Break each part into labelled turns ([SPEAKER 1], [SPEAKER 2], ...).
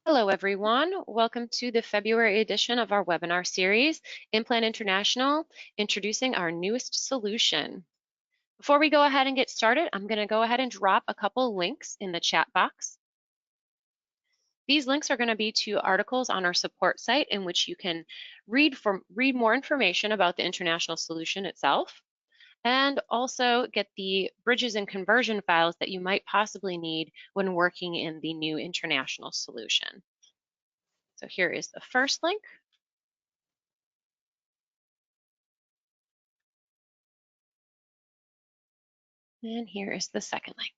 [SPEAKER 1] Hello, everyone. Welcome to the February edition of our webinar series, IMPLAN International, introducing our newest solution. Before we go ahead and get started, I'm going to go ahead and drop a couple links in the chat box. These links are going to be to articles on our support site in which you can read more information about the international solution itself, and also get the bridges and conversion files that you might possibly need when working in the new international solution. So here is the first link. And here is the second link.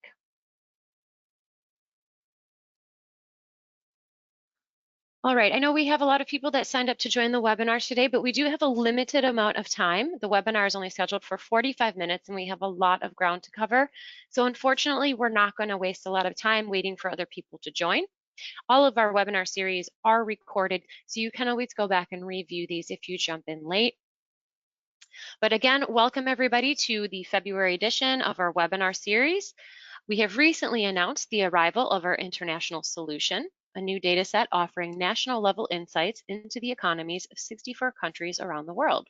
[SPEAKER 1] All right, I know we have a lot of people that signed up to join the webinar today, but we do have a limited amount of time. The webinar is only scheduled for 45 minutes and we have a lot of ground to cover. So unfortunately, we're not going to waste a lot of time waiting for other people to join. All of our webinar series are recorded, so you can always go back and review these if you jump in late. But again, welcome everybody to the February edition of our webinar series. We have recently announced the arrival of our international solution, a new data set offering national level insights into the economies of 64 countries around the world.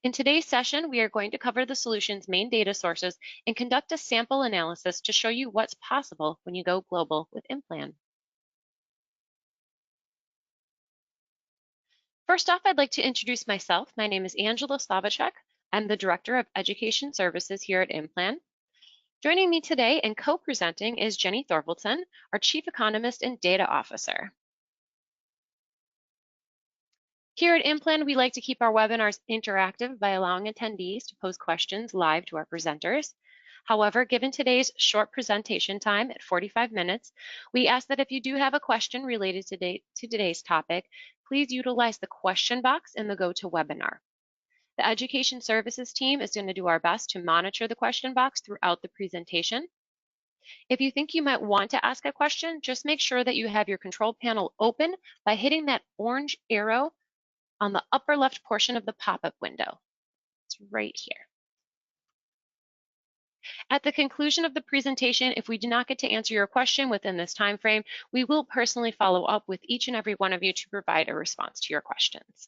[SPEAKER 1] In today's session, we are going to cover the solution's main data sources and conduct a sample analysis to show you what's possible when you go global with IMPLAN. First off, I'd like to introduce myself. My name is Angela Slovachek. I'm the Director of Education Services here at IMPLAN. Joining me today and co-presenting is Jenny Thorvaldsen, our Chief Economist and Data Officer. Here at IMPLAN, we like to keep our webinars interactive by allowing attendees to pose questions live to our presenters. However, given today's short presentation time at 45 minutes, we ask that if you do have a question related to today's topic, please utilize the question box in the GoToWebinar. The Education Services team is going to do our best to monitor the question box throughout the presentation. If you think you might want to ask a question, just make sure that you have your control panel open by hitting that orange arrow on the upper left portion of the pop-up window. It's right here. At the conclusion of the presentation, if we do not get to answer your question within this time frame, we will personally follow up with each and every one of you to provide a response to your questions.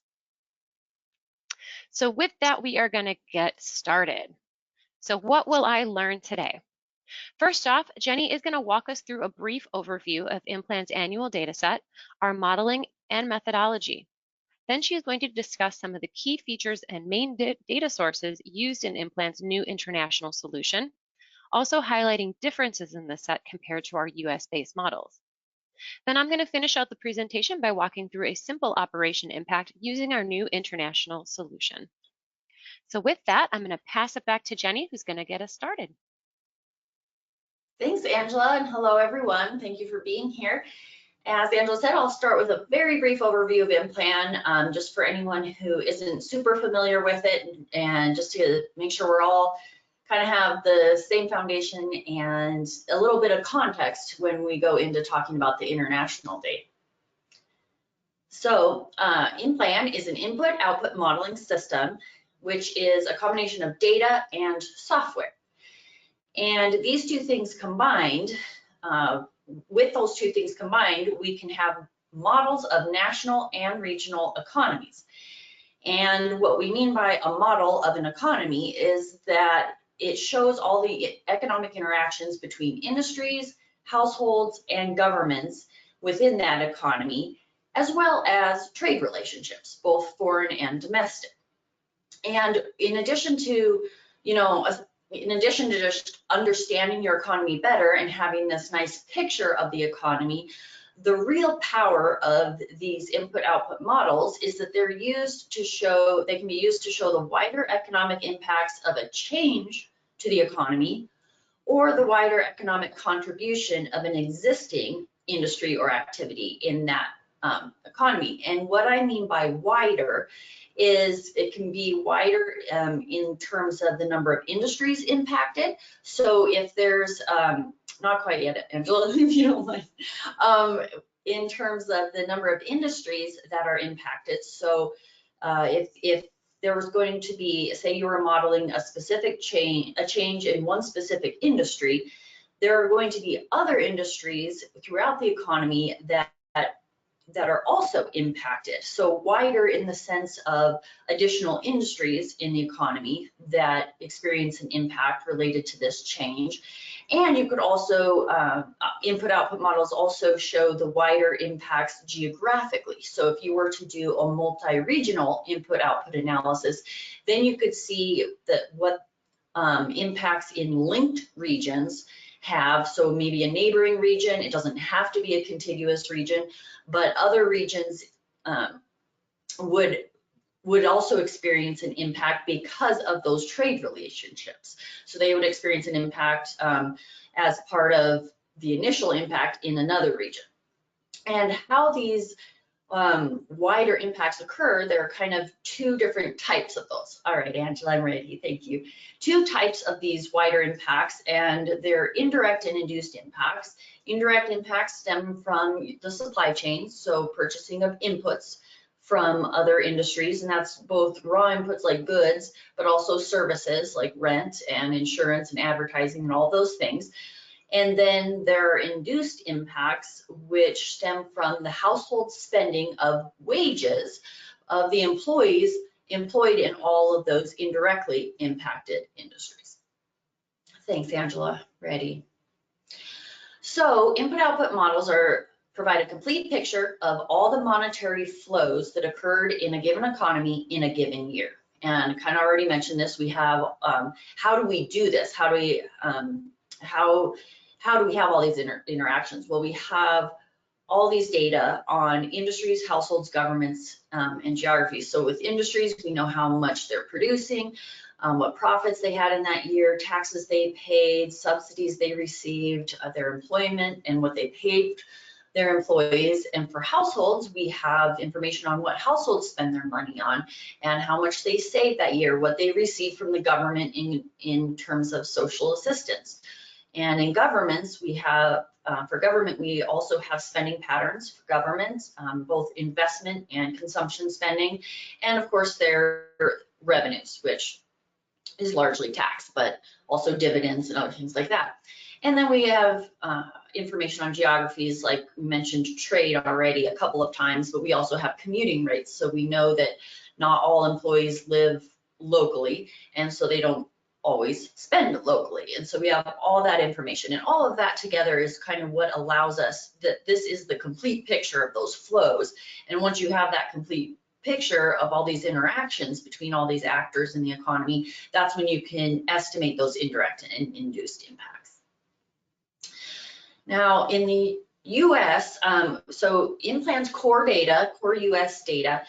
[SPEAKER 1] So with that, we are going to get started. So what will I learn today? First off, Jenny is going to walk us through a brief overview of IMPLAN's annual data set, our modeling and methodology. Then she is going to discuss some of the key features and main data sources used in IMPLAN's new international solution, also highlighting differences in the set compared to our US-based models. Then I'm going to finish out the presentation by walking through a simple operation impact using our new international solution. So with that, I'm going to pass it back to Jenny, who's going to get us started.
[SPEAKER 2] Thanks, Angela, and hello, everyone. Thank you for being here. As Angela said, I'll start with a very brief overview of IMPLAN, just for anyone who isn't super familiar with it, and just to make sure we're all kind of have the same foundation and a little bit of context when we go into talking about the international data. So IMPLAN is an input-output modeling system, which is a combination of data and software. And these two things combined, with those two things combined, we can have models of national and regional economies. And what we mean by a model of an economy is that it shows all the economic interactions between industries, households, and governments within that economy, as well as trade relationships, both foreign and domestic. And in addition to, just understanding your economy better and having this nice picture of the economy, the real power of these input-output models is that they can be used to show the wider economic impacts of a change to the economy or the wider economic contribution of an existing industry or activity in that economy. And what I mean by wider is it can be wider in terms of the number of industries impacted. So if there's, not quite yet, Angela, if you don't mind, in terms of the number of industries that are impacted. So if there was going to be, say you were modeling a specific change in one specific industry, there are going to be other industries throughout the economy that that are also impacted. So wider in the sense of additional industries in the economy that experience an impact related to this change. And you could also, input-output models also show the wider impacts geographically. So if you were to do a multi-regional input-output analysis, then you could see that what impacts in linked regions have. So maybe a neighboring region, it doesn't have to be a contiguous region, but other regions would also experience an impact because of those trade relationships. So they would experience an impact as part of the initial impact in another region. And how these wider impacts occur, there are kind of two different types of those. All right, Angela, I'm ready, thank you. Two types of these wider impacts, and they're indirect and induced impacts. Indirect impacts stem from the supply chain, so purchasing of inputs from other industries, and that's both raw inputs like goods, but also services like rent and insurance and advertising and all those things. And then there are induced impacts, which stem from the household spending of wages of the employees employed in all of those indirectly impacted industries. Thanks, Angela. Ready. So input-output models provide a complete picture of all the monetary flows that occurred in a given economy in a given year. And kind of already mentioned this, we have, how do we do this? How do we have all these interactions? Well, we have all these data on industries, households, governments, and geographies. So with industries, we know how much they're producing, what profits they had in that year, taxes they paid, subsidies they received, their employment, and what they paid their employees. And for households, we have information on what households spend their money on and how much they saved that year, what they received from the government in terms of social assistance. And in governments, we have, for government, we also have spending patterns for governments, both investment and consumption spending, and of course their revenues, which is largely tax, but also dividends and other things like that. And then we have information on geographies, like we mentioned trade already a couple of times, but we also have commuting rates. So we know that not all employees live locally, and so they don't always spend locally. And so we have all that information, and all of that together is kind of what allows us that this is the complete picture of those flows. And once you have that complete picture of all these interactions between all these actors in the economy, that's when you can estimate those indirect and induced impacts. Now in the US, so IMPLAN's core data, core US data,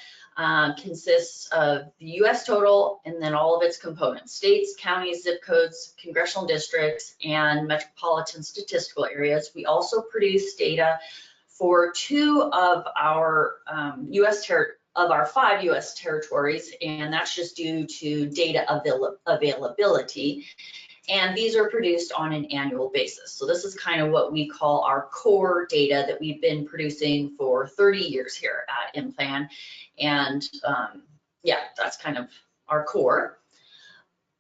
[SPEAKER 2] consists of the US total and then all of its components: states, counties, zip codes, congressional districts, and metropolitan statistical areas. We also produce data for two of our our 5 US territories, and that's just due to data availability. And these are produced on an annual basis. So this is kind of what we call our core data that we've been producing for 30 years here at IMPLAN. And yeah, that's kind of our core.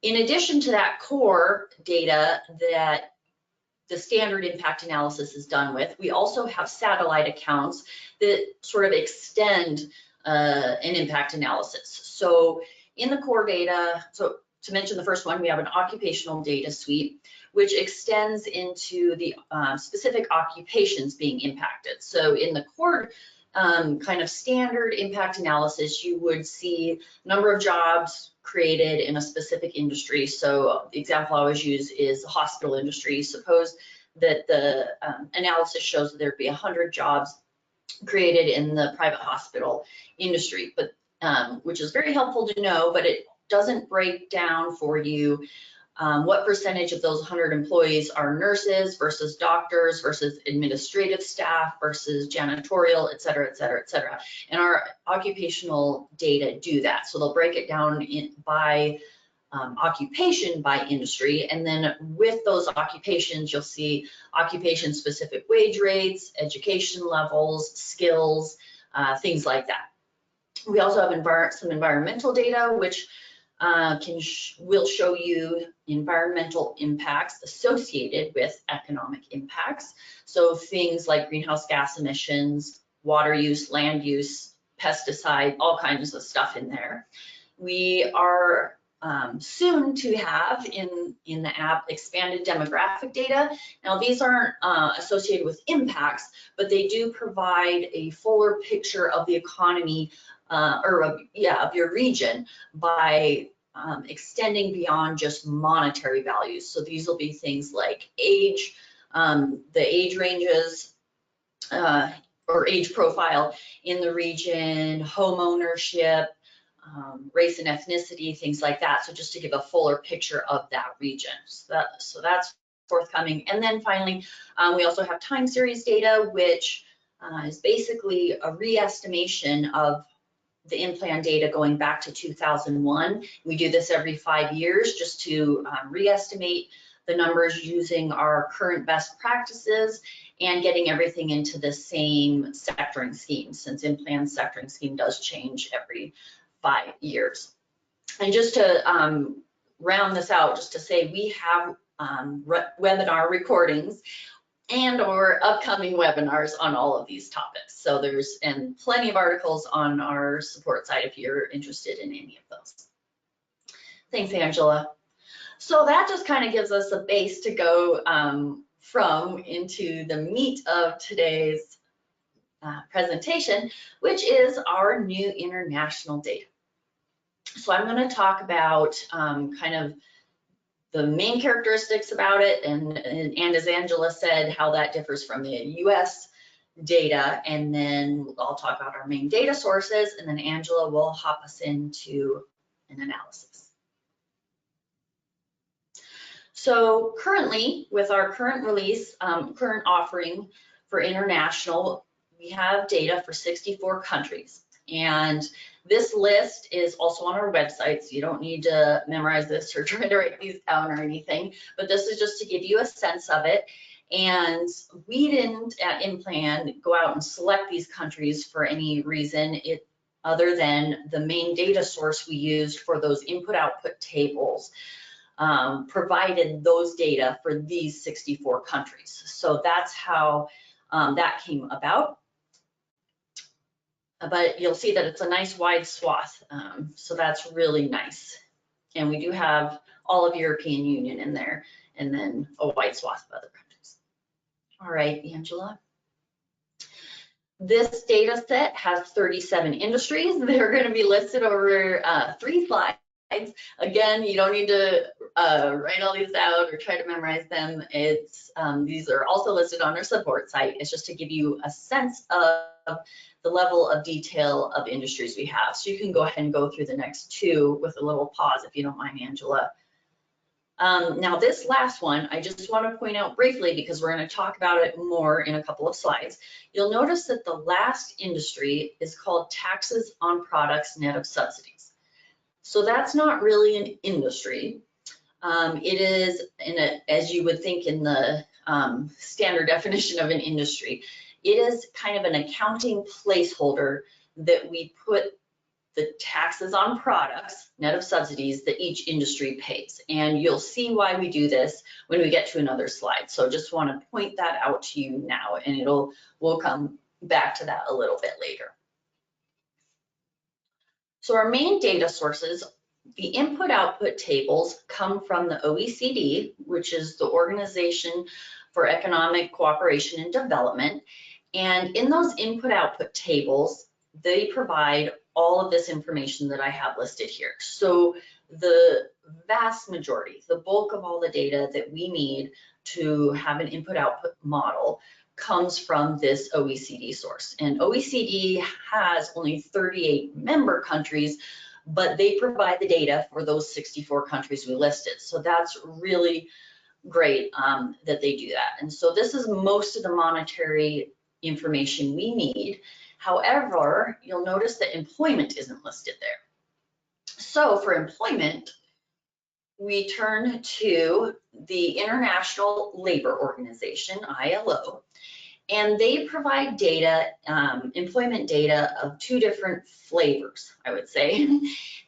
[SPEAKER 2] In addition to that core data that the standard impact analysis is done with, we also have satellite accounts that sort of extend an impact analysis. So in the core data, so to mention the first one, we have an occupational data suite, which extends into the specific occupations being impacted. So in the core kind of standard impact analysis, you would see number of jobs created in a specific industry. So the example I always use is the hospital industry. Suppose that the analysis shows that there'd be 100 jobs created in the private hospital industry, but which is very helpful to know, but it doesn't break down for you what percentage of those 100 employees are nurses versus doctors versus administrative staff versus janitorial, et cetera, et cetera, et cetera. And our occupational data do that. So they'll break it down by occupation, by industry. And then with those occupations, you'll see occupation-specific wage rates, education levels, skills, things like that. We also have some environmental data, which will show you environmental impacts associated with economic impacts. So things like greenhouse gas emissions, water use, land use, pesticide, all kinds of stuff in there. We are soon to have in the app expanded demographic data. Now these aren't associated with impacts, but they do provide a fuller picture of the economy of your region by extending beyond just monetary values. So these will be things like age, the age ranges or age profile in the region, home ownership, race and ethnicity, things like that. So just to give a fuller picture of that region. So that's forthcoming. And then finally, we also have time series data, which is basically a re-estimation of the IMPLAN data going back to 2001. We do this every 5 years just to re-estimate the numbers using our current best practices and getting everything into the same sectoring scheme, since IMPLAN's sectoring scheme does change every 5 years. And just to round this out, just to say we have webinar recordings and or upcoming webinars on all of these topics. So there's plenty of articles on our support site if you're interested in any of those. Thanks, Angela. So that just kind of gives us a base to go from into the meat of today's presentation, which is our new international data. So I'm going to talk about kind of the main characteristics about it, and as Angela said, how that differs from the US data, and then I'll talk about our main data sources, and then Angela will hop us into an analysis. So currently, with our current release, current offering for international, we have data for 64 countries. And this list is also on our website, so you don't need to memorize this or try to write these down or anything, but this is just to give you a sense of it. And we didn't at IMPLAN go out and select these countries for any reason other than the main data source we used for those input-output tables provided those data for these 64 countries. So that's how that came about. But you'll see that it's a nice wide swath, so that's really nice. And we do have all of European Union in there, and then a wide swath of other countries. All right, Angela. This data set has 37 industries. They're going to be listed over 3 slides. Again, you don't need to write all these out or try to memorize them. These are also listed on our support site. It's just to give you a sense of the level of detail of industries we have. So you can go ahead and go through the next 2 with a little pause if you don't mind, Angela. Now this last one, I just want to point out briefly because we're going to talk about it more in a couple of slides. You'll notice that the last industry is called taxes on products net of subsidies. So that's not really an industry. It is, as you would think in the standard definition of an industry, it is kind of an accounting placeholder that we put the taxes on products, net of subsidies, that each industry pays. And you'll see why we do this when we get to another slide. So just want to point that out to you now, and we'll come back to that a little bit later. So our main data sources, the input-output tables come from the OECD, which is the Organization for Economic Cooperation and Development. And in those input-output tables, they provide all of this information that I have listed here. So the vast majority, the bulk of all the data that we need to have an input-output model comes from this OECD source. And OECD has only 38 member countries, but they provide the data for those 64 countries we listed. So that's really great that they do that. And so this is most of the monetary information we need. However, you'll notice that employment isn't listed there. So for employment, we turn to the International Labor Organization, ILO, and they provide data, employment data of 2 different flavors, I would say.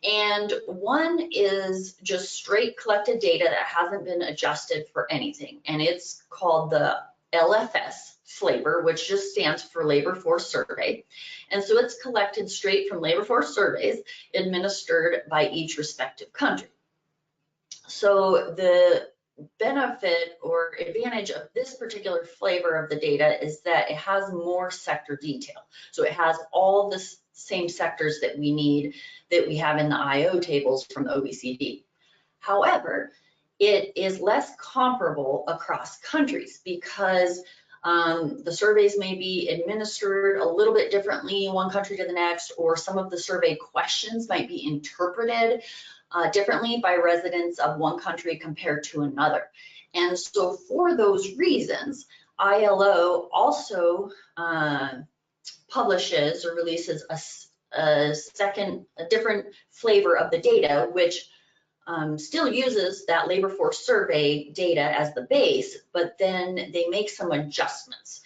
[SPEAKER 2] And one is just straight collected data that hasn't been adjusted for anything, and it's called the LFS flavor, which just stands for labor force survey. And so it's collected straight from labor force surveys administered by each respective country. So the benefit or advantage of this particular flavor of the data is that it has more sector detail. So it has all the same sectors that we need, that we have in the IO tables from the OECD. However, it is less comparable across countries because the surveys may be administered a little bit differently one country to the next, or some of the survey questions might be interpreted differently by residents of one country compared to another. And so for those reasons, ILO also publishes or releases a different flavor of the data, which still uses that labor force survey data as the base, but then they make some adjustments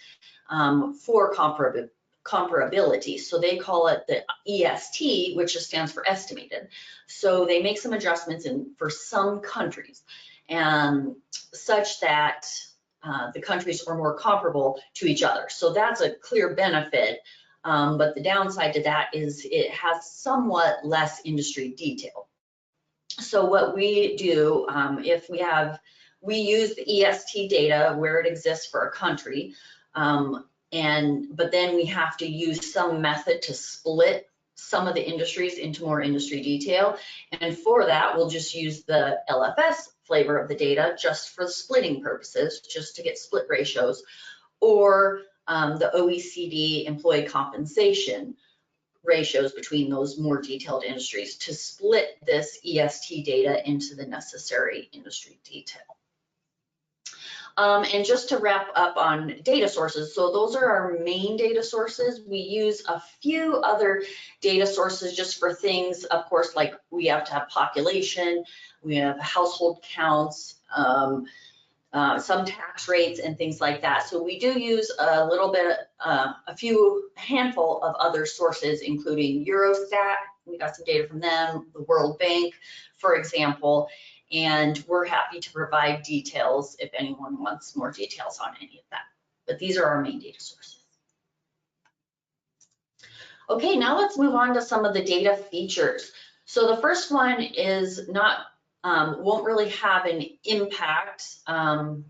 [SPEAKER 2] for comparability. So they call it the EST, which just stands for estimated. So they make some adjustments for some countries, and such that the countries are more comparable to each other. So that's a clear benefit, but the downside to that is it has somewhat less industry detail. So what we do, we use the EST data where it exists for a country, but then we have to use some method to split some of the industries into more industry detail. And for that, we'll just use the LFS flavor of the data just for splitting purposes, just to get split ratios, or the OECD employee compensation ratios between those more detailed industries to split this EST data into the necessary industry detail. And just to wrap up on data sources, so those are our main data sources. We use a few other data sources just for things, of course, like we have to have population, we have household counts, some tax rates and things like that. So we do use a little bit, a handful of other sources, including Eurostat. We got some data from them, the World Bank, for example, and we're happy to provide details if anyone wants more details on any of that. But these are our main data sources. Okay, now let's move on to some of the data features. So the first one is won't really have an impact, pun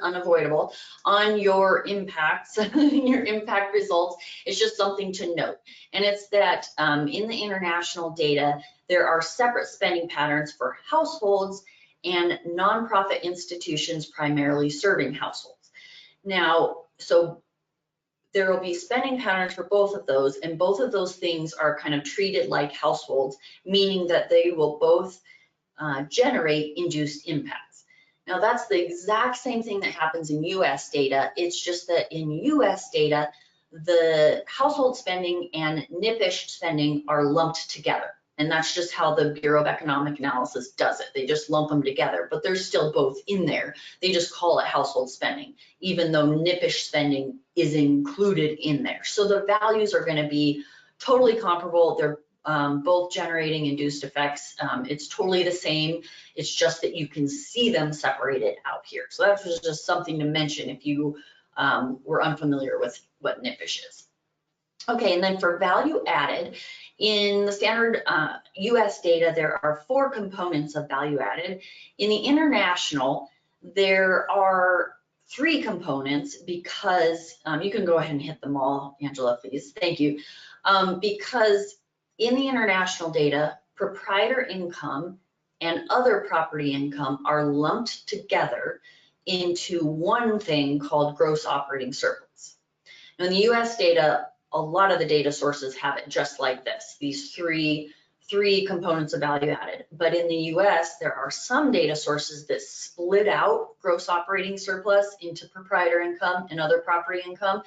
[SPEAKER 2] unavoidable, on your impacts, your impact results. It's just something to note. And it's that in the international data, there are separate spending patterns for households and nonprofit institutions primarily serving households. Now, so there will be spending patterns for both of those, and both of those things are kind of treated like households, meaning that they will both generate induced impacts. Now that's the exact same thing that happens in US data. It's just that in US data, the household spending and NIPIsh spending are lumped together. And that's just how the Bureau of Economic Analysis does it. They just lump them together, but they're still both in there. They just call it household spending, even though NIPIsh spending is included in there. So the values are going to be totally comparable. They're both generating induced effects. It's totally the same. It's just that you can see them separated out here. So that was just something to mention if you were unfamiliar with what NIPIsh is. Okay, and then for value added, in the standard US data, there are 4 components of value added. In the international, there are 3 components because, you can go ahead and hit them all, Angela, please. Thank you. Because in the international data, proprietor income and other property income are lumped together into one thing called gross operating surplus. Now in the US data, a lot of the data sources have it just like this, these three components of value added. But in the US, there are some data sources that split out gross operating surplus into proprietor income and other property income,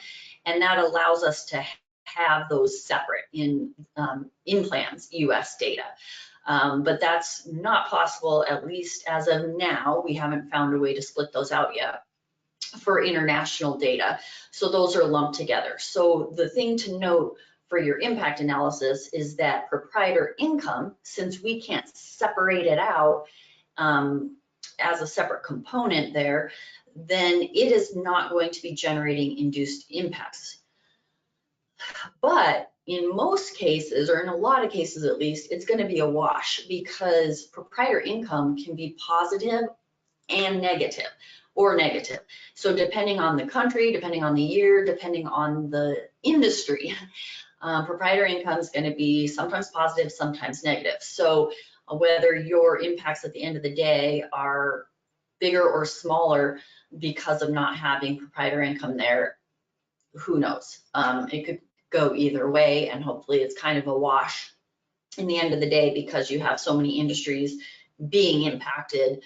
[SPEAKER 2] and that allows us to have those separate in IMPLAN's US data. But that's not possible, at least as of now. We haven't found a way to split those out yet for international data. So those are lumped together. So the thing to note for your impact analysis is that proprietor income, since we can't separate it out as a separate component there, then it is not going to be generating induced impacts. But in most cases, or in a lot of cases at least, it's going to be a wash, because proprietor income can be positive and negative, or negative. So depending on the country, depending on the year, depending on the industry, proprietor income is going to be sometimes positive, sometimes negative. So whether your impacts at the end of the day are bigger or smaller because of not having proprietor income there, who knows? It could go either way, and hopefully it's kind of a wash in the end of the day, because you have so many industries being impacted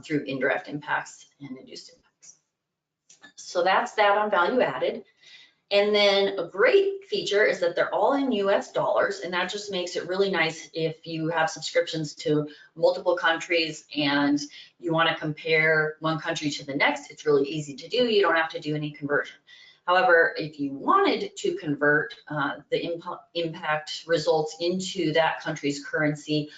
[SPEAKER 2] through indirect impacts and induced impacts. So that's that on value added. And then a great feature is that they're all in US dollars, and that just makes it really nice if you have subscriptions to multiple countries and you want to compare one country to the next. It's really easy to do. You don't have to do any conversion. However, if you wanted to convert the impact results into that country's currency,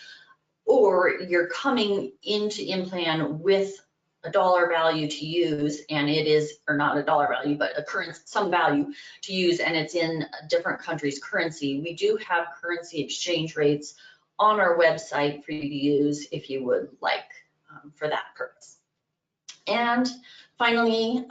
[SPEAKER 2] or you're coming into IMPLAN with a dollar value to use, and it is, or not a dollar value, but a currency, some value to use, and it's in a different country's currency, we do have currency exchange rates on our website for you to use if you would like for that purpose. And finally,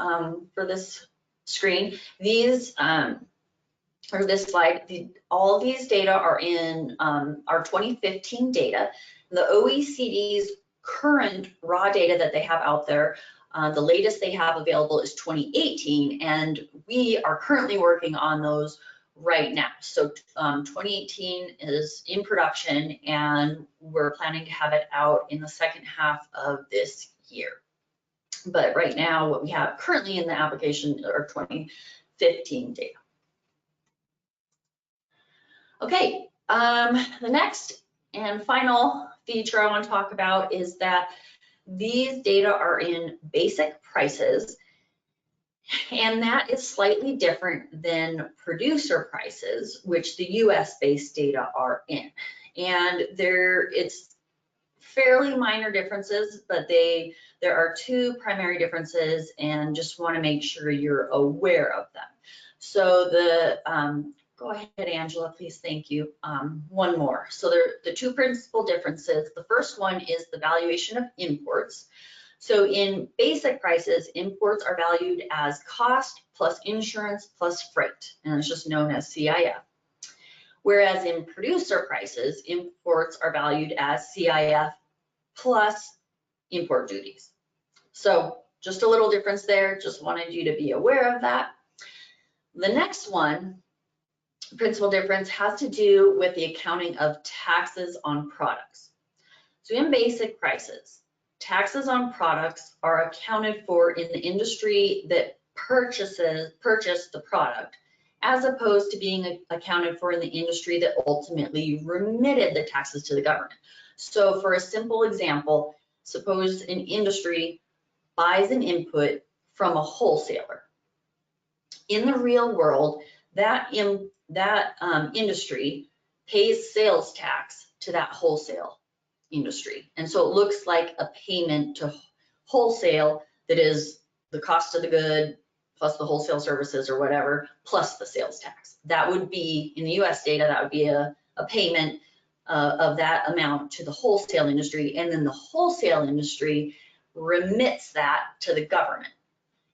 [SPEAKER 2] for this screen, these or this slide, all these data are in our 2015 data. The OECD's current raw data that they have out there, the latest they have available is 2018, and we are currently working on those right now. So 2018 is in production, and we're planning to have it out in the second half of this year. But right now, what we have currently in the application are 2015 data. Okay, the next and final feature I want to talk about is that these data are in basic prices, and that is slightly different than producer prices, which the US-based data are in. And it's fairly minor differences, but there are two primary differences, and just want to make sure you're aware of them. So go ahead, Angela, please, thank you. One more. So the two principal differences, the first one is the valuation of imports. So in basic prices, imports are valued as cost plus insurance plus freight, and it's just known as CIF. Whereas in producer prices, imports are valued as CIF plus import duties. So just a little difference there, just wanted you to be aware of that. The next one, principal difference, has to do with the accounting of taxes on products. So in basic prices, taxes on products are accounted for in the industry that purchased the product, as opposed to being accounted for in the industry that ultimately remitted the taxes to the government. So for a simple example, suppose an industry buys an input from a wholesaler. In the real world, that industry pays sales tax to that wholesale industry. And so it looks like a payment to wholesale that is the cost of the good plus the wholesale services or whatever, plus the sales tax. That would be, in the US data, that would be a payment of that amount to the wholesale industry, and then the wholesale industry remits that to the government.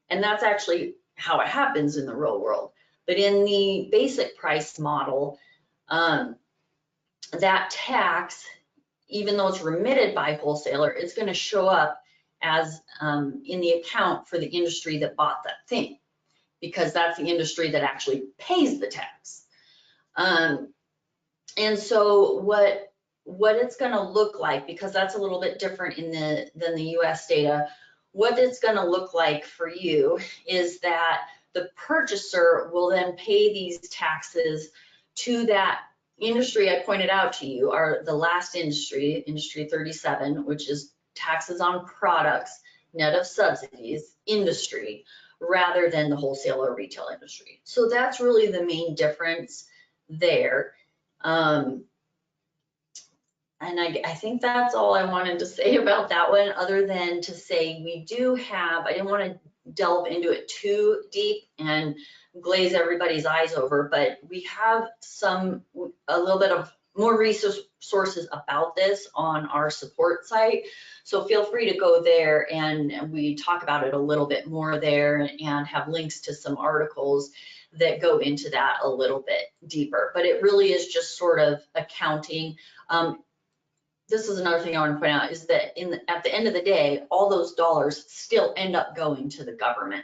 [SPEAKER 2] And that's actually how it happens in the real world. But in the basic price model, that tax, even though it's remitted by wholesaler, it's going to show up as in the account for the industry that bought that thing, because that's the industry that actually pays the tax. And so what it's going to look like, because that's a little bit different than the US data, what it's going to look like for you is that the purchaser will then pay these taxes to that industry I pointed out to you, are the last industry, industry 37, which is taxes on products, net of subsidies, industry, rather than the wholesale or retail industry. So that's really the main difference there. And I think that's all I wanted to say about that one, other than to say we do have, I didn't want to delve into it too deep and glaze everybody's eyes over, but we have a little bit of more resources about this on our support site. So feel free to go there, and we talk about it a little bit more there and have links to some articles that go into that a little bit deeper. But it really is just sort of accounting. This is another thing I want to point out, is that at the end of the day, all those dollars still end up going to the government.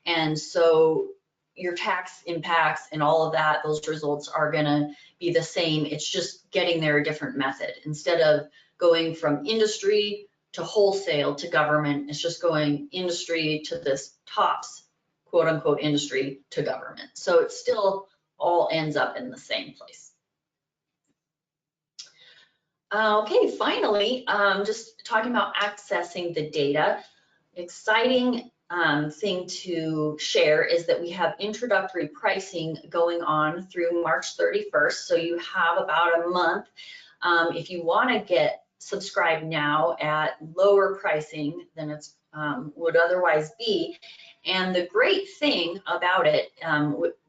[SPEAKER 2] And so your tax impacts and all of that, those results are going to be the same. It's just getting there a different method. Instead of going from industry to wholesale to government, it's just going industry to this tops, quote unquote, industry to government. So it still all ends up in the same place. Okay, finally, just talking about accessing the data. Exciting thing to share is that we have introductory pricing going on through March 31st. So you have about a month. If you want to get subscribed now at lower pricing than it would otherwise be. And the great thing about it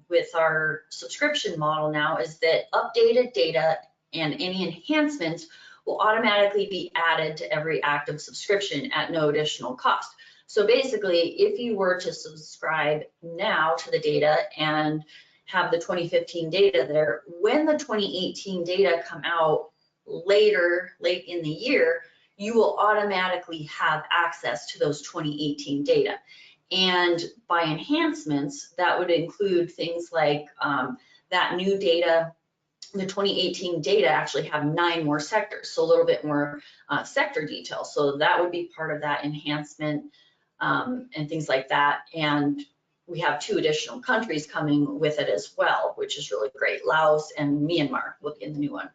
[SPEAKER 2] with our subscription model now is that updated data and any enhancements will automatically be added to every active subscription at no additional cost. So basically, if you were to subscribe now to the data and have the 2015 data there, when the 2018 data come out late in the year, you will automatically have access to those 2018 data. And by enhancements, that would include things like that new data. The 2018 data actually have 9 more sectors, so a little bit more sector detail. So that would be part of that enhancement and things like that. And we have 2 additional countries coming with it as well, which is really great. Laos and Myanmar will be in the new one.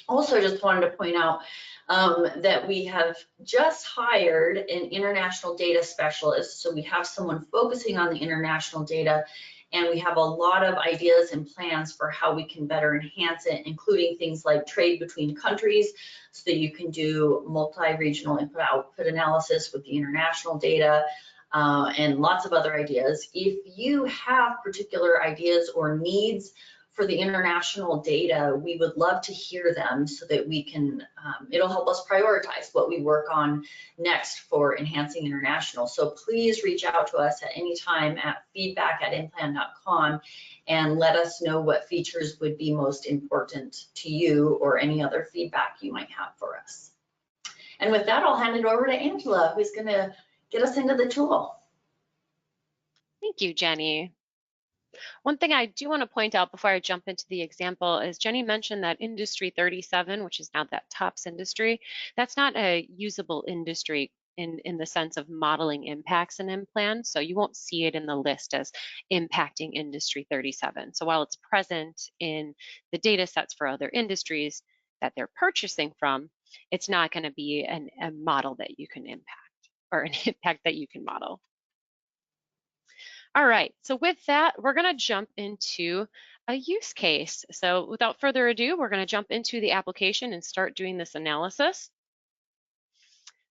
[SPEAKER 2] Also, just wanted to point out that we have just hired an international data specialist. So we have someone focusing on the international data, and we have a lot of ideas and plans for how we can better enhance it, including things like trade between countries, so that you can do multi-regional input-output analysis with the international data, and lots of other ideas. If you have particular ideas or needs for the international data, we would love to hear them so that we can, it'll help us prioritize what we work on next for enhancing international. So please reach out to us at any time at feedback@implan.com and let us know what features would be most important to you or any other feedback you might have for us. And with that, I'll hand it over to Angela, who's gonna get us into the tool.
[SPEAKER 1] Thank you, Jenny. One thing I do want to point out before I jump into the example is Jenny mentioned that industry 37, which is now that TOPS industry, that's not a usable industry in the sense of modeling impacts in IMPLAN. So you won't see it in the list as impacting industry 37. So while it's present in the data sets for other industries that they're purchasing from, it's not going to be a model that you can impact or an impact that you can model. All right, so with that, we're going to jump into a use case. So without further ado, we're going to jump into the application and start doing this analysis.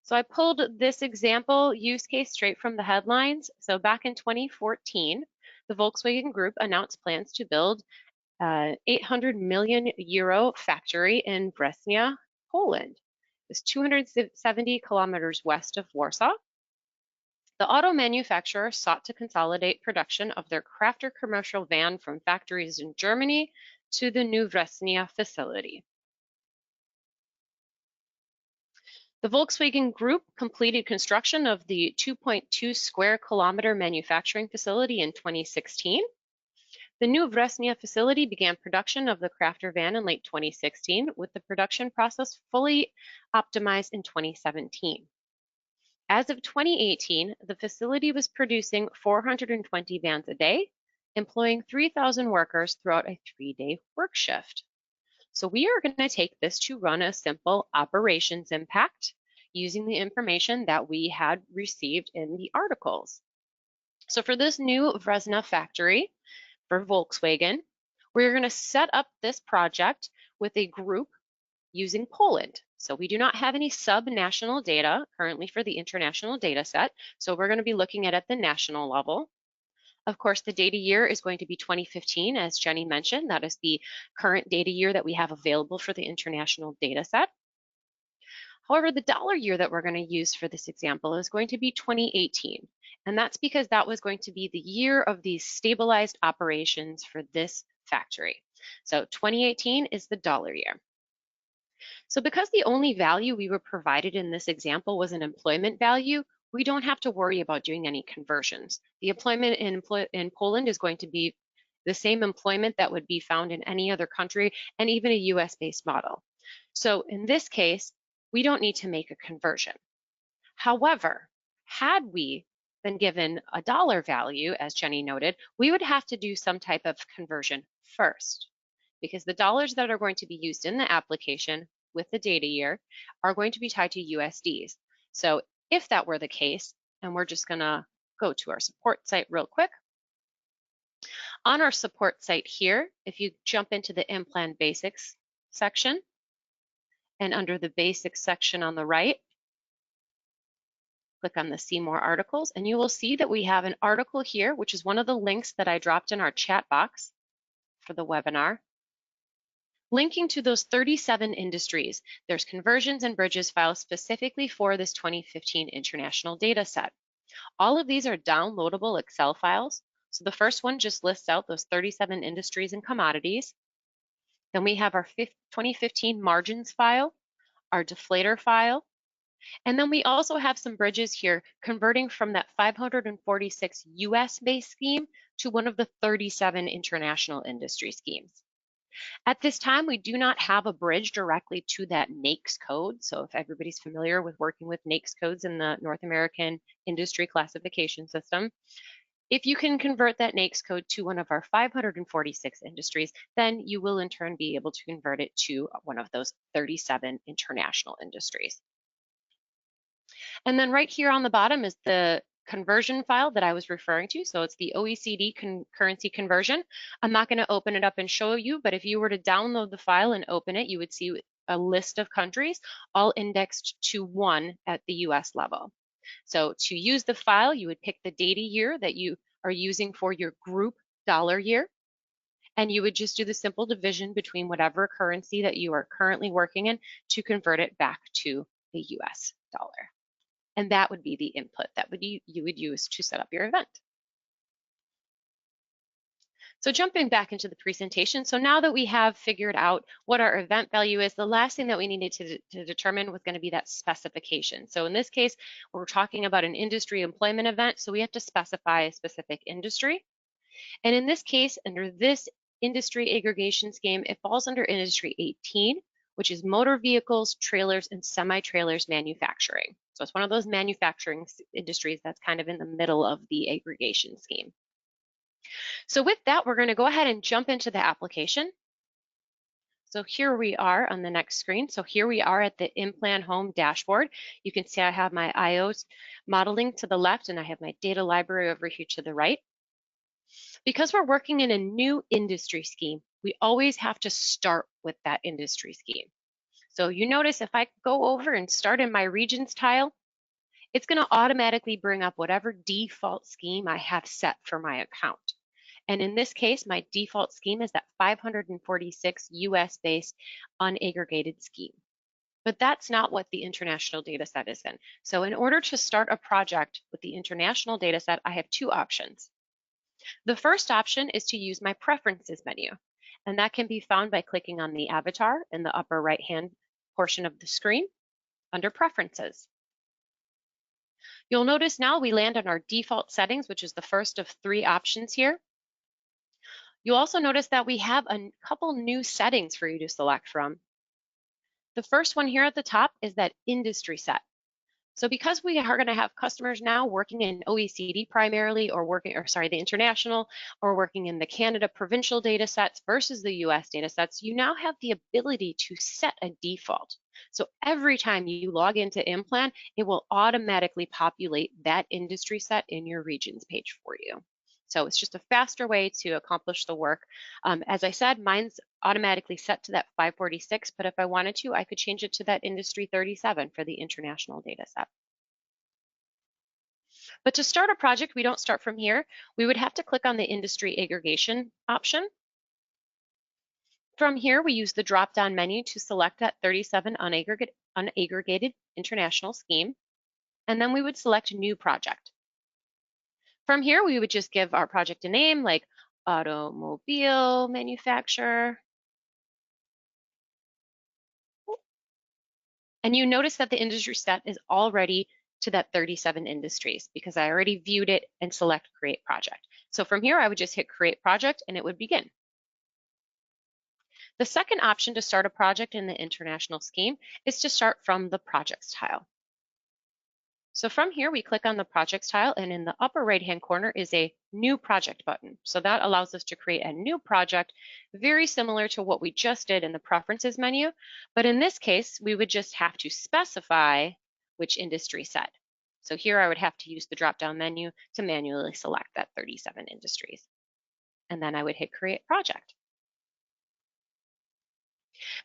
[SPEAKER 1] So I pulled this example use case straight from the headlines. So back in 2014, the Volkswagen Group announced plans to build an 800 million euro factory in Brescia, Poland. It's 270 kilometers west of Warsaw. The auto manufacturer sought to consolidate production of their Crafter commercial van from factories in Germany to the New Vresnia facility. The Volkswagen Group completed construction of the 2.2 square kilometer manufacturing facility in 2016. The New Vresnia facility began production of the Crafter van in late 2016, with the production process fully optimized in 2017. As of 2018, the facility was producing 420 vans a day, employing 3,000 workers throughout a 3-day work shift. So we are going to take this to run a simple operations impact using the information that we had received in the articles. So for this new Vresna factory for Volkswagen, we're going to set up this project with a group using Poland. So we do not have any sub-national data currently for the international data set. So we're going to be looking at the national level. Of course, the data year is going to be 2015, as Jenny mentioned. That is the current data year that we have available for the international data set. However, the dollar year that we're going to use for this example is going to be 2018. And that's because that was going to be the year of these stabilized operations for this factory. So 2018 is the dollar year. So because the only value we were provided in this example was an employment value, we don't have to worry about doing any conversions. The employment in Poland is going to be the same employment that would be found in any other country and even a US-based model. So in this case, we don't need to make a conversion. However, had we been given a dollar value, as Jenny noted, we would have to do some type of conversion first, because the dollars that are going to be used in the application with the data year are going to be tied to USDs. So if that were the case, and we're just going to go to our support site real quick. On our support site here, if you jump into the IMPLAN Basics section, and under the Basics section on the right, click on the See More Articles, and you will see that we have an article here, which is one of the links that I dropped in our chat box for the webinar, linking to those 37 industries. There's conversions and bridges files specifically for this 2015 international data set. All of these are downloadable Excel files. So the first one just lists out those 37 industries and commodities. Then we have our 2015 margins file, our deflator file, and then we also have some bridges here converting from that 546 US-based scheme to one of the 37 international industry schemes. At this time, we do not have a bridge directly to that NAICS code. So if everybody's familiar with working with NAICS codes in the North American Industry Classification System, if you can convert that NAICS code to one of our 546 industries, then you will in turn be able to convert it to one of those 37 international industries. And then right here on the bottom is the conversion file that I was referring to. So it's the OECD currency conversion. I'm not going to open it up and show you, but if you were to download the file and open it, you would see a list of countries all indexed to 1 at the US level. So to use the file, you would pick the data year that you are using for your group dollar year, and you would just do the simple division between whatever currency that you are currently working in to convert it back to the US dollar. And that would be the input that you would use to set up your event. So jumping back into the presentation, so now that we have figured out what our event value is, the last thing that we needed to determine was going to be that specification. So in this case, we're talking about an industry employment event, so we have to specify a specific industry. And in this case, under this industry aggregation scheme, it falls under industry 18, which is motor vehicles, trailers, and semi-trailers manufacturing. So it's one of those manufacturing industries that's kind of in the middle of the aggregation scheme. So with that, we're going to go ahead and jump into the application. So here we are on the next screen. So here we are at the IMPLAN home dashboard. You can see I have my IOs modeling to the left and I have my data library over here to the right. Because we're working in a new industry scheme, we always have to start with that industry scheme. So you notice if I go over and start in my regions tile, it's going to automatically bring up whatever default scheme I have set for my account. And in this case, my default scheme is that 546 US-based unaggregated scheme. But that's not what the international data set is in. So in order to start a project with the international data set, I have two options. The first option is to use my preferences menu, and that can be found by clicking on the avatar in the upper right-hand portion of the screen under preferences. You'll notice now we land on our default settings, which is the first of 3 options here. You'll also notice that we have a couple new settings for you to select from. The first one here at the top is that industry set. So because we are going to have customers now working in OECD primarily, or the international, or working in the Canada provincial data sets versus the US data sets, you now have the ability to set a default. So every time you log into IMPLAN, it will automatically populate that industry set in your regions page for you. So it's just a faster way to accomplish the work. As I said, mine's automatically set to that 546, but if I wanted to, I could change it to that industry 37 for the international data set. But to start a project, we don't start from here. We would have to click on the industry aggregation option. From here, we use the drop-down menu to select that 37 unaggregated international scheme, and then we would select New Project. From here, we would just give our project a name like automobile manufacturer. And you notice that the industry set is already to that 37 industries because I already viewed it and select Create Project. So from here, I would just hit Create Project and it would begin. The second option to start a project in the international scheme is to start from the Projects tile. So from here, we click on the Projects tile, and in the upper right-hand corner is a New Project button. So that allows us to create a new project, very similar to what we just did in the Preferences menu. But in this case, we would just have to specify which industry set. So here I would have to use the drop-down menu to manually select that 37 industries. And then I would hit Create Project.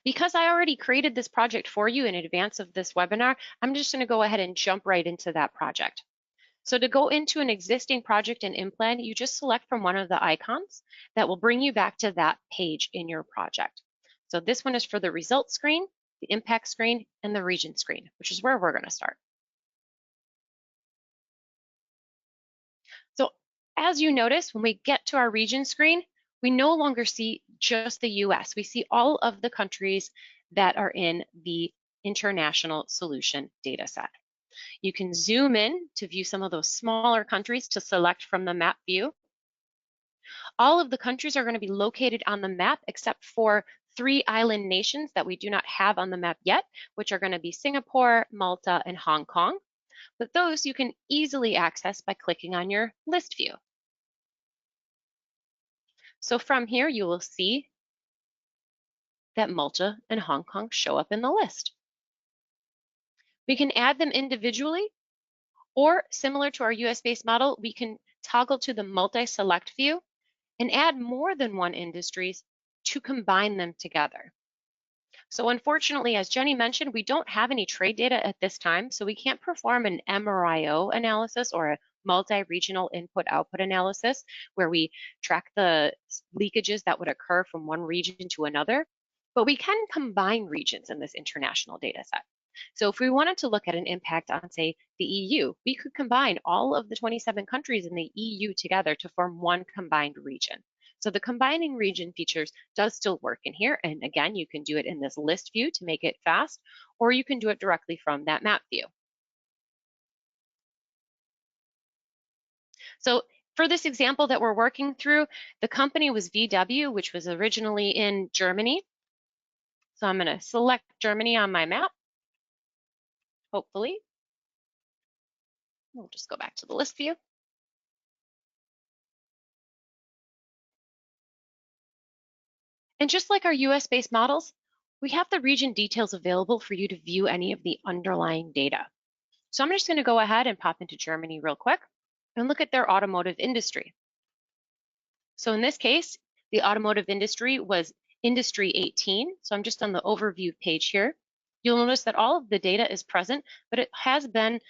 [SPEAKER 1] Because I already created this project for you in advance of this webinar, I'm just going to go ahead and jump right into that project. So to go into an existing project in IMPLAN, you just select from one of the icons that will bring you back to that page in your project. So this one is for the results screen, the impact screen, and the region screen, which is where we're going to start. So as you notice, when we get to our region screen, we no longer see just the US. We see all of the countries that are in the international solution data set. You can zoom in to view some of those smaller countries to select from the map view. All of the countries are going to be located on the map except for 3 island nations that we do not have on the map yet, which are going to be Singapore, Malta, and Hong Kong. But those you can easily access by clicking on your list view. So from here, you will see that Malta and Hong Kong show up in the list. We can add them individually, or similar to our US-based model, we can toggle to the multi-select view and add more than one industries to combine them together. So unfortunately, as Jenny mentioned, we don't have any trade data at this time, so we can't perform an MRIO analysis or a multi-regional input-output analysis where we track the leakages that would occur from one region to another, but we can combine regions in this international data set. So if we wanted to look at an impact on, say, the EU, we could combine all of the 27 countries in the EU together to form one combined region. So the combining region features does still work in here. And again, you can do it in this list view to make it fast, or you can do it directly from that map view. So for this example that we're working through, the company was VW, which was originally in Germany. So I'm going to select Germany on my map, hopefully. We'll just go back to the list view. And just like our US-based models, we have the region details available for you to view any of the underlying data. So I'm just going to go ahead and pop into Germany real quick and look at their automotive industry. So in this case, the automotive industry was Industry 18. So I'm just on the overview page here. You'll notice that all of the data is present, but it has been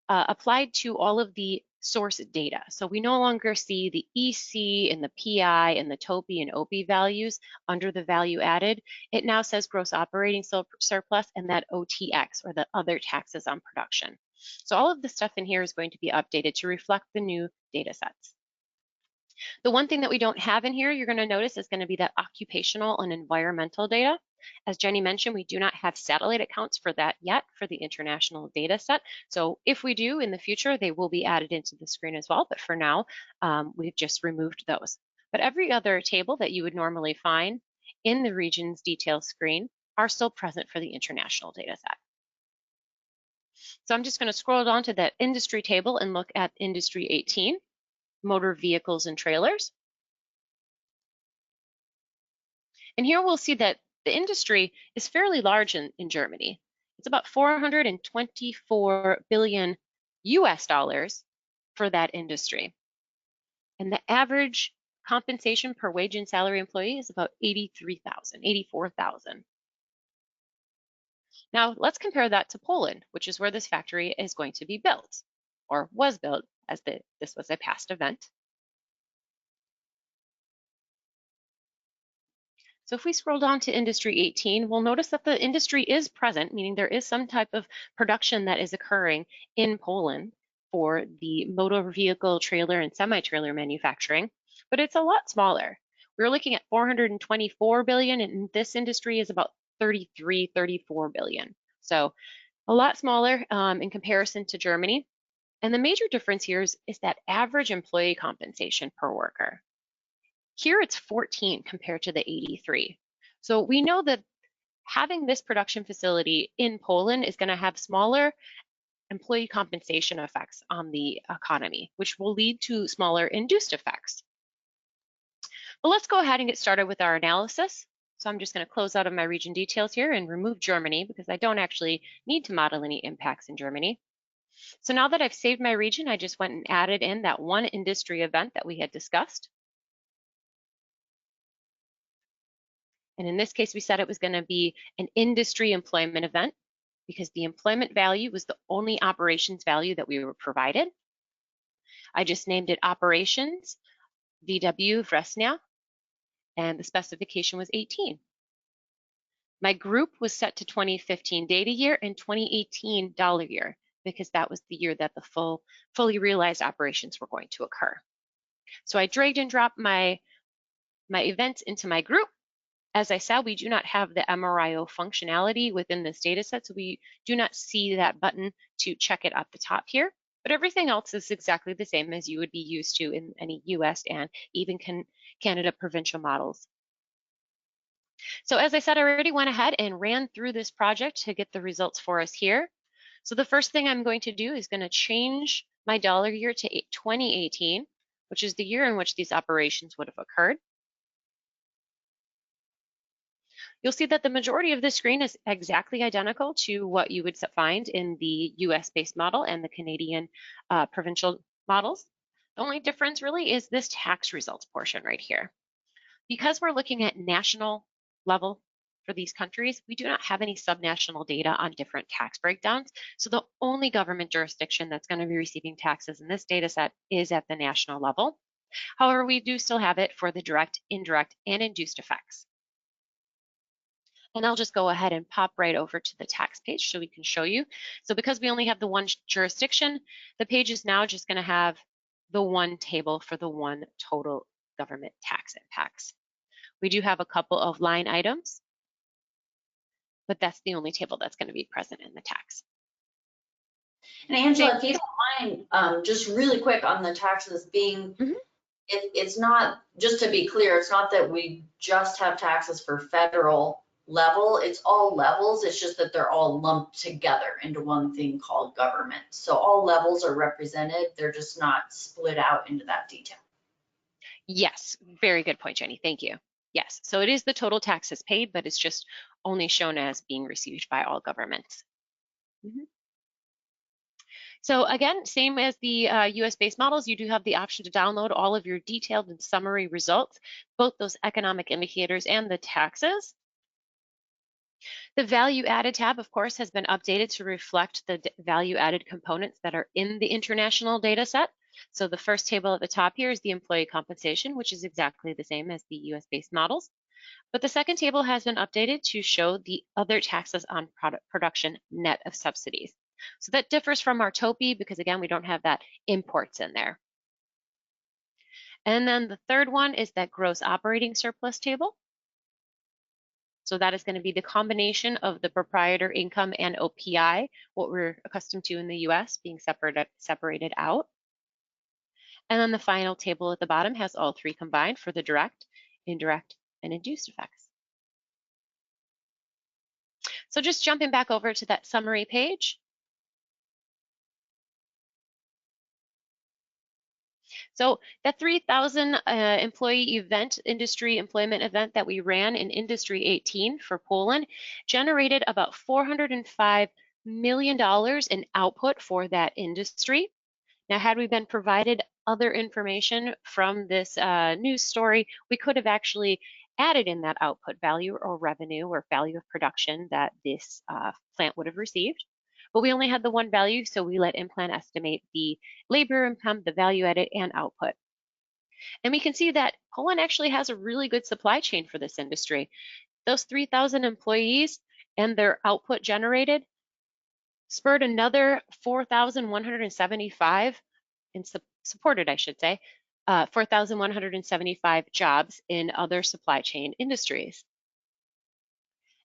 [SPEAKER 1] applied to all of the source data. So we no longer see the EC and the PI and the TOPI and OPI values under the value added. It now says gross operating surplus and that OTX, or the other taxes on production. So all of the stuff in here is going to be updated to reflect the new data sets. The one thing that we don't have in here, you're going to notice, is going to be that occupational and environmental data. As Jenny mentioned, we do not have satellite accounts for that yet for the international data set. So if we do in the future, they will be added into the screen as well. But for now, we've just removed those. But every other table that you would normally find in the regions detail screen are still present for the international data set. So I'm just going to scroll down to that industry table and look at Industry 18, motor vehicles and trailers. And here we'll see that the industry is fairly large in Germany. It's about 424 billion US dollars for that industry. And the average compensation per wage and salary employee is about 83,000, 84,000. Now let's compare that to Poland, which is where this factory is going to be built, or was built, as this was a past event. So if we scroll down to industry 18, we'll notice that the industry is present, meaning there is some type of production that is occurring in Poland for the motor vehicle, trailer, and semi-trailer manufacturing, but it's a lot smaller. We're looking at 424 billion, and this industry is about 33, 34 billion. So a lot smaller in comparison to Germany. And the major difference here is that average employee compensation per worker. Here it's 14 compared to the 83. So we know that having this production facility in Poland is going to have smaller employee compensation effects on the economy, which will lead to smaller induced effects. But let's go ahead and get started with our analysis. So I'm just going to close out of my region details here and remove Germany because I don't actually need to model any impacts in Germany. So now that I've saved my region, I just went and added in that one industry event that we had discussed. And in this case, we said it was going to be an industry employment event because the employment value was the only operations value that we were provided. I just named it operations, VW Września, and the specification was 18. My group was set to 2015 data year and 2018 dollar year because that was the year that the fully realized operations were going to occur. So I dragged and dropped my events into my group. As I said, we do not have the MRIO functionality within this data set, so we do not see that button to check it at the top here, but everything else is exactly the same as you would be used to in any US and even Canada provincial models. So as I said, I already went ahead and ran through this project to get the results for us here. So the first thing I'm going to do is going to change my dollar year to 2018, which is the year in which these operations would have occurred. You'll see that the majority of the screen is exactly identical to what you would find in the US-based model and the Canadian provincial models. The only difference really is this tax results portion right here. Because we're looking at national level for these countries, we do not have any subnational data on different tax breakdowns. So the only government jurisdiction that's going to be receiving taxes in this data set is at the national level. However, we do still have it for the direct, indirect, and induced effects. And I'll just go ahead and pop right over to the tax page so we can show you. So because we only have the one jurisdiction, the page is now just going to have the one table for the one total government tax impacts. We do have a couple of line items, but that's the only table that's going to be present in the tax.
[SPEAKER 2] And Angela, if you don't mind, just really quick on the taxes being, it's not, just to be clear, it's not that we just have taxes for federal level, it's all levels, it's just that they're all lumped together into one thing called government. So all levels are represented, they're just not split out into that detail.
[SPEAKER 1] Yes, very good point, Jenny, thank you. Yes, so it is the total taxes paid, but it's just only shown as being received by all governments. So again, same as the US-based models, you do have the option to download all of your detailed and summary results, both those economic indicators and the taxes. The value added tab, of course, has been updated to reflect the value added components that are in the international data set. So the first table at the top here is the employee compensation, which is exactly the same as the US-based models. But the second table has been updated to show the other taxes on production net of subsidies. So that differs from our TOPI because, again, we don't have that imports in there. And then the third one is that gross operating surplus table. So that is going to be the combination of the proprietor income and OPI, what we're accustomed to in the US, being separated out. And then the final table at the bottom has all three combined for the direct, indirect, and induced effects. So just jumping back over to that summary page. So that 3,000 employee event, industry employment event that we ran in Industry 18 for Poland generated about $405 million in output for that industry. Now, had we been provided other information from this news story, we could have actually added in that output value or revenue or value of production that this plant would have received. But we only had the one value, so we let IMPLAN estimate the labor income, the value added, and output. And we can see that Poland actually has a really good supply chain for this industry. Those 3,000 employees and their output generated spurred another 4,175 and supported, I should say, 4,175 jobs in other supply chain industries.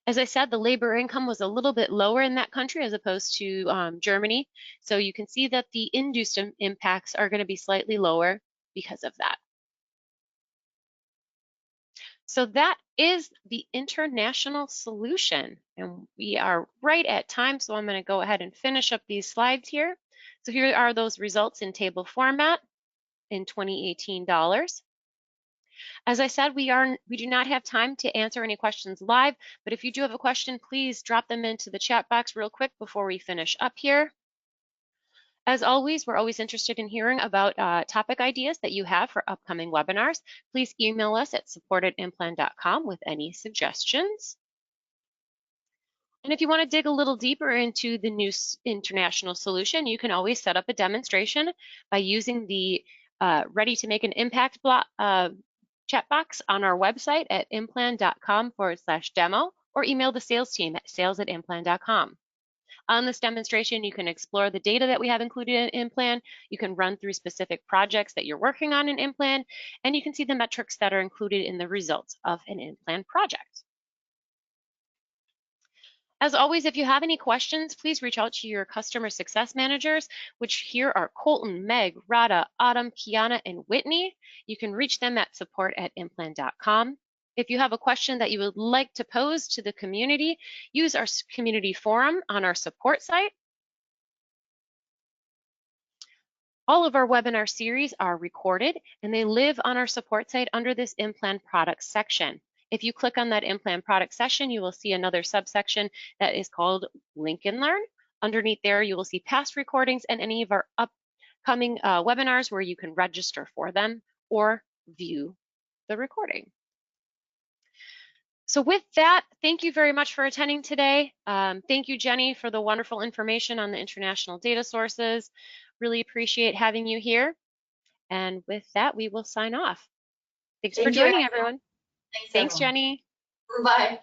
[SPEAKER 1] As I said, the labor income was a little bit lower in that country as opposed to Germany. So you can see that the induced impacts are going to be slightly lower because of that. So that is the international solution. And we are right at time, so I'm going to go ahead and finish up these slides here. So here are those results in table format in 2018 dollars. As I said, we do not have time to answer any questions live, but if you do have a question, please drop them into the chat box real quick before we finish up here. As always, we're always interested in hearing about topic ideas that you have for upcoming webinars. Please email us at support@implan.com with any suggestions. And if you want to dig a little deeper into the new international solution, you can always set up a demonstration by using the Ready to Make an Impact chat box on our website at implan.com/demo or email the sales team at sales@implan.com. On this demonstration, you can explore the data that we have included in IMPLAN, you can run through specific projects that you're working on in IMPLAN, and you can see the metrics that are included in the results of an IMPLAN project. As always, if you have any questions, please reach out to your customer success managers, which here are Colton, Meg, Rada, Autumn, Kiana, and Whitney. You can reach them at support@implan.com. If you have a question that you would like to pose to the community, use our community forum on our support site. All of our webinar series are recorded and they live on our support site under this IMPLAN products section. If you click on that IMPLAN product section, you will see another subsection that is called Link and Learn. Underneath there, you will see past recordings and any of our upcoming webinars where you can register for them or view the recording. So with that, thank you very much for attending today. Thank you, Jenny, for the wonderful information on the international data sources. Really appreciate having you here. And with that, we will sign off. Thanks for joining, everyone.
[SPEAKER 2] Thanks,
[SPEAKER 1] Thanks,
[SPEAKER 2] everyone.
[SPEAKER 1] Jenny.
[SPEAKER 2] Bye.